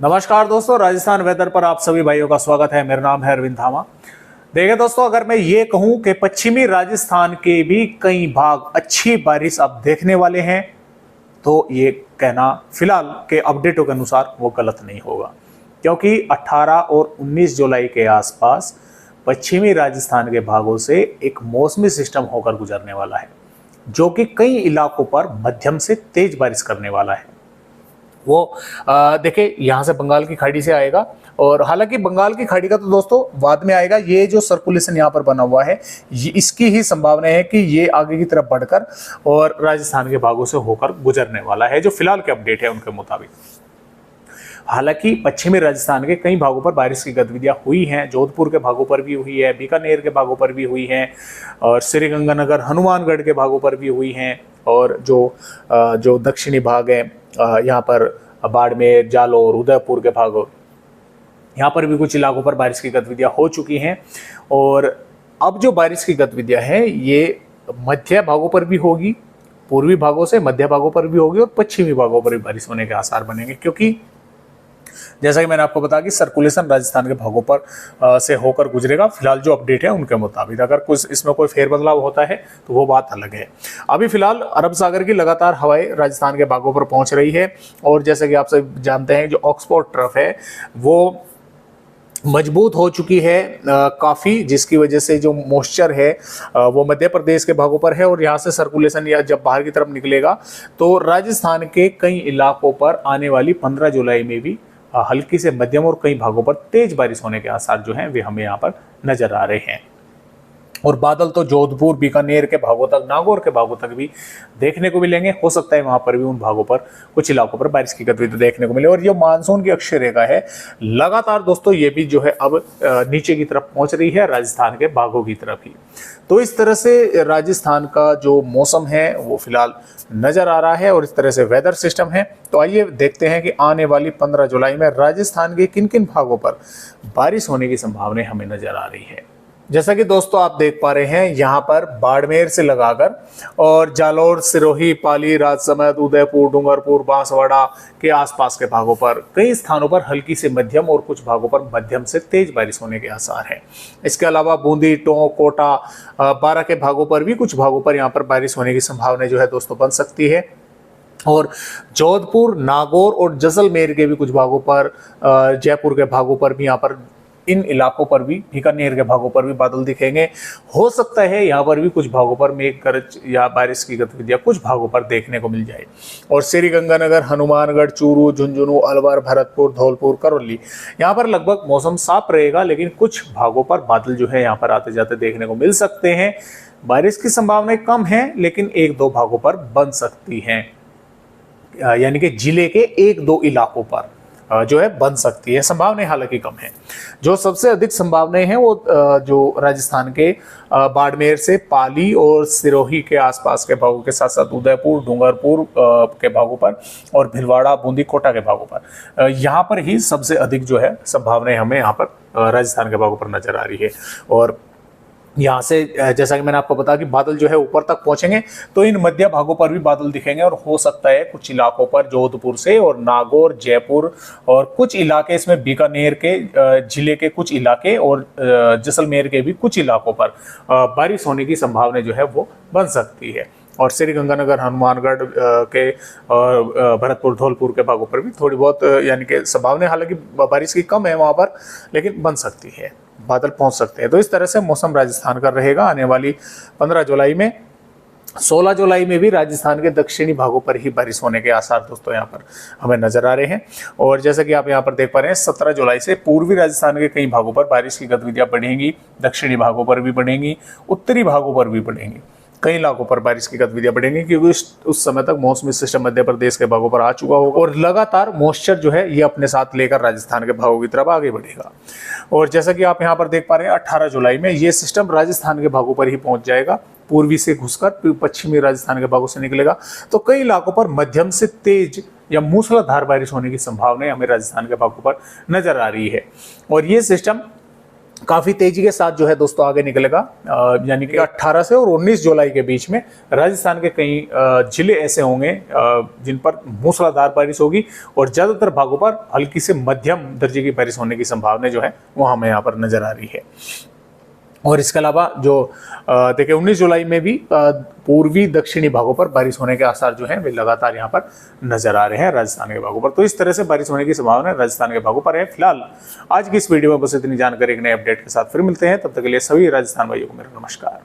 नमस्कार दोस्तों, राजस्थान वेदर पर आप सभी भाइयों का स्वागत है। मेरा नाम है अरविंद धामा। देखिए दोस्तों, अगर मैं ये कहूं कि पश्चिमी राजस्थान के भी कई भाग अच्छी बारिश अब देखने वाले हैं, तो ये कहना फिलहाल के अपडेटों के अनुसार वो गलत नहीं होगा, क्योंकि 18 और 19 जुलाई के आसपास पश्चिमी राजस्थान के भागों से एक मौसमी सिस्टम होकर गुजरने वाला है, जो कि कई इलाकों पर मध्यम से तेज बारिश करने वाला है। वो देखिए यहाँ से बंगाल की खाड़ी से आएगा, और हालांकि बंगाल की खाड़ी का तो दोस्तों बाद में आएगा। ये जो सर्कुलेशन यहाँ पर बना हुआ है, ये इसकी ही संभावना है कि ये आगे की तरफ बढ़कर और राजस्थान के भागों से होकर गुजरने वाला है, जो फिलहाल के अपडेट है उनके मुताबिक। हालांकि पश्चिमी राजस्थान के कई भागों पर बारिश की गतिविधियां हुई हैं। जोधपुर के भागों पर भी हुई है, बीकानेर के भागों पर भी हुई हैं, और श्रीगंगानगर हनुमानगढ़ के भागों पर भी हुई हैं, और जो दक्षिणी भाग है यहाँ पर बाड़मेर, जालौर, उदयपुर के भाग, यहाँ पर भी कुछ इलाकों पर बारिश की गतिविधियां हो चुकी हैं। और अब जो बारिश की गतिविधियां हैं ये मध्य भागों पर भी होगी, पूर्वी भागों से मध्य भागों पर भी होगी, और पश्चिमी भागों पर भी बारिश होने के आसार बनेंगे, क्योंकि जैसा कि मैंने आपको बताया कि सर्कुलेशन राजस्थान के भागों पर से होकर गुजरेगा। फिलहाल जो अपडेट है उनके मुताबिक, अगर कुछ इसमें कोई फेरबदलाव होता है तो वो बात अलग है। अभी फिलहाल अरब सागर की लगातार हवाएं राजस्थान के भागों पर पहुंच रही है, और जैसे कि आप सब जानते हैं, जो ऑक्सफोर्ड ट्रफ है वो मजबूत हो चुकी है काफ़ी, जिसकी वजह से जो मॉइस्चर है वो मध्य प्रदेश के भागों पर है, और यहाँ से सर्कुलेशन या जब बाहर की तरफ निकलेगा तो राजस्थान के कई इलाकों पर आने वाली 15 जुलाई में भी हल्की से मध्यम और कई भागों पर तेज बारिश होने के आसार जो हैं वे हमें यहाँ पर नजर आ रहे हैं। और बादल तो जोधपुर, बीकानेर के भागों तक, नागौर के भागों तक भी देखने को मिलेंगे। हो सकता है वहां पर भी उन भागों पर, कुछ इलाकों पर बारिश की गतिविधि देखने को मिले। और ये मानसून की अक्षय रेखा है लगातार दोस्तों, ये भी जो है अब नीचे की तरफ पहुंच रही है, राजस्थान के भागों की तरफ ही। तो इस तरह से राजस्थान का जो मौसम है वो फिलहाल नजर आ रहा है, और इस तरह से वेदर सिस्टम है। तो आइए देखते हैं कि आने वाली 15 जुलाई में राजस्थान के किन किन भागों पर बारिश होने की संभावना हमें नजर आ रही है। जैसा कि दोस्तों आप देख पा रहे हैं, यहाँ पर बाड़मेर से लगाकर और जालौर, सिरोही, पाली, राजसमंद, उदयपुर, डूंगरपुर, बांसवाड़ा के आसपास के भागों पर कई स्थानों पर हल्की से मध्यम और कुछ भागों पर मध्यम से तेज बारिश होने के आसार हैं। इसके अलावा बूंदी, टोंक, कोटा, बारां के भागों पर भी कुछ भागों पर यहाँ पर बारिश होने की संभावना जो है दोस्तों बन सकती है। और जोधपुर, नागौर और जैसलमेर के भी कुछ भागों पर, जयपुर के भागों पर भी, यहाँ पर इन इलाकों पर भी, बीकानेर के भागों पर भी बादल दिखेंगे। हो सकता है यहाँ पर भी कुछ भागों पर मेघ गरज या बारिश की गतिविधियां कुछ भागों पर देखने को मिल जाए। और श्रीगंगानगर, हनुमानगढ़, चूरू, झुंझुनू, अलवर, भरतपुर, धौलपुर, करौली, यहाँ पर लगभग मौसम साफ रहेगा, लेकिन कुछ भागों पर बादल जो है यहाँ पर आते जाते देखने को मिल सकते हैं। बारिश की संभावनाएं कम है, लेकिन एक दो भागों पर बन सकती हैं, यानी कि जिले के एक दो इलाकों पर जो है बन सकती है। संभावनाएं हालांकि कम है। जो सबसे अधिक संभावनाएं हैं वो जो राजस्थान के बाड़मेर से पाली और सिरोही के आसपास के भागों के साथ साथ उदयपुर, डूंगरपुर के भागों पर, और भिलवाड़ा, बूंदी, कोटा के भागों पर, यहाँ पर ही सबसे अधिक जो है संभावनाएं हमें यहाँ पर राजस्थान के भागों पर नजर आ रही है। और यहाँ से जैसा कि मैंने आपको बताया कि बादल जो है ऊपर तक पहुंचेंगे, तो इन मध्य भागों पर भी बादल दिखेंगे, और हो सकता है कुछ इलाकों पर जोधपुर से और नागौर, जयपुर और कुछ इलाके, इसमें बीकानेर के जिले के कुछ इलाके और जैसलमेर के भी कुछ इलाकों पर बारिश होने की संभावना जो है वो बन सकती है। और श्रीगंगानगर, हनुमानगढ़ के और भरतपुर, धौलपुर के भागों पर भी थोड़ी बहुत यानी कि संभावना, हालांकि बारिश की कम है वहाँ पर, लेकिन बन सकती है, बादल पहुंच सकते हैं। तो इस तरह से मौसम राजस्थान का रहेगा आने वाली 15 जुलाई में। 16 जुलाई में भी राजस्थान के दक्षिणी भागों पर ही बारिश होने के आसार दोस्तों यहाँ पर हमें नजर आ रहे हैं। और जैसा कि आप यहाँ पर देख पा रहे हैं, 17 जुलाई से पूर्वी राजस्थान के कई भागों पर बारिश की गतिविधियां बढ़ेंगी, दक्षिणी भागों पर भी बढ़ेंगी, उत्तरी भागों पर भी बढ़ेंगी, कई इलाकों पर बारिश की गतिविधियां बढ़ेंगी, क्योंकि उस समय तक मौसमी सिस्टम मध्य प्रदेश के भागों पर आ चुका होगा, और लगातार मॉइस्चर जो है ये अपने साथ लेकर राजस्थान के भागों की तरफ आगे बढ़ेगा। और जैसा कि आप यहाँ पर देख पा रहे हैं, 18 जुलाई में ये सिस्टम राजस्थान के भागों पर ही पहुंच जाएगा, पूर्वी से घुसकर पश्चिमी राजस्थान के भागों से निकलेगा। तो कई इलाकों पर मध्यम से तेज या मूसलाधार बारिश होने की संभावना हमें राजस्थान के भागों पर नजर आ रही है। और ये सिस्टम काफ़ी तेजी के साथ जो है दोस्तों आगे निकलेगा, यानी कि 18 से और 19 जुलाई के बीच में राजस्थान के कई जिले ऐसे होंगे जिन पर मूसलाधार बारिश होगी और ज़्यादातर भागों पर हल्की से मध्यम दर्जे की बारिश होने की संभावना जो है वो हमें यहाँ पर नज़र आ रही है। और इसके अलावा जो देखिए 19 जुलाई में भी पूर्वी दक्षिणी भागों पर बारिश होने के आसार जो हैं वे लगातार यहाँ पर नजर आ रहे हैं राजस्थान के भागों पर। तो इस तरह से बारिश होने की संभावना राजस्थान के भागों पर है। फिलहाल आज की इस वीडियो में बस इतनी जानकारी, एक नए अपडेट के साथ फिर मिलते हैं। तब तक के लिए सभी राजस्थान भाइयों को मेरा नमस्कार।